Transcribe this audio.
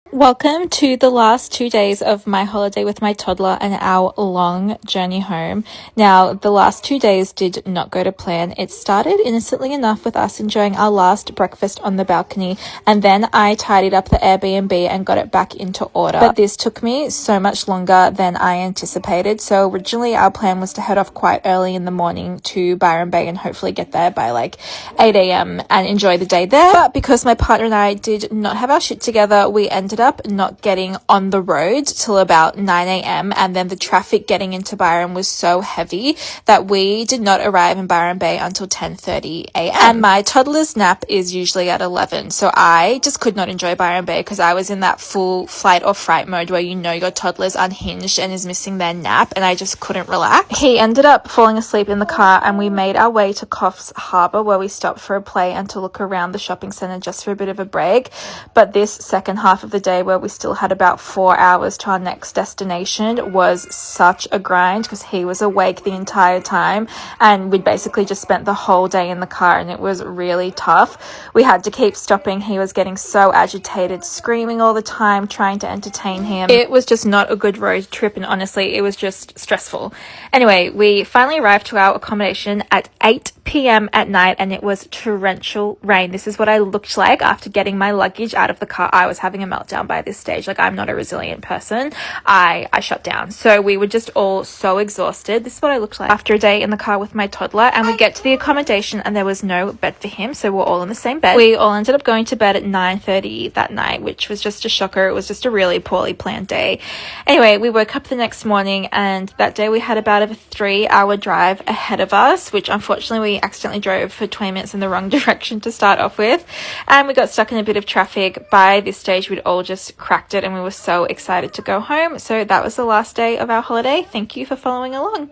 Welcome to the last 2 days of my holiday with my toddler and our long journey home. Now, the last 2 days did not go to plan. It started innocently enough with us enjoying our last breakfast on the balcony, and then I tidied up the Airbnb and got it back into order. But this took me so much longer than I anticipated. So originally our plan was to head off quite early in the morning to Byron Bay and hopefully get there by like 8 a.m. and enjoy the day there. But because my partner and I did not have our shit together, we ended up not getting on the road till about 9 a.m. and then the traffic getting into Byron was so heavy that we did not arrive in Byron Bay until 10:30 a.m. and my toddler's nap is usually at 11, so I just could not enjoy Byron Bay because I was in that full flight or fright mode where you know your toddler's unhinged and is missing their nap, and I just couldn't relax. He ended up falling asleep in the car and we made our way to Coffs Harbour, where we stopped for a play and to look around the shopping centre just for a bit of a break. But this second half of the day, where we still had about 4 hours to our next destination, was such a grind because he was awake the entire time and we'd basically just spent the whole day in the car, and it was really tough. We had to keep stopping. He was getting so agitated, screaming all the time, trying to entertain him. It was just not a good road trip, and honestly it was just stressful. Anyway, we finally arrived to our accommodation at 8 p.m. at night and it was torrential rain. This is what I looked like after getting my luggage out of the car. I was having a meltdown by this stage. Like, I'm not a resilient person. I shut down. So we were just all so exhausted. This is what I looked like after a day in the car with my toddler. And we get to the accommodation and there was no bed for him, so we're all in the same bed. We all ended up going to bed at 9:30 that night, which was just a shocker. It was just a really poorly planned day. Anyway, we woke up the next morning and that day we had about a 3-hour drive ahead of us, which unfortunately we accidentally drove for 20 minutes in the wrong direction to start off with, and we got stuck in a bit of traffic. By this stage we'd all just cracked it and we were so excited to go home. So that was the last day of our holiday. Thank you for following along.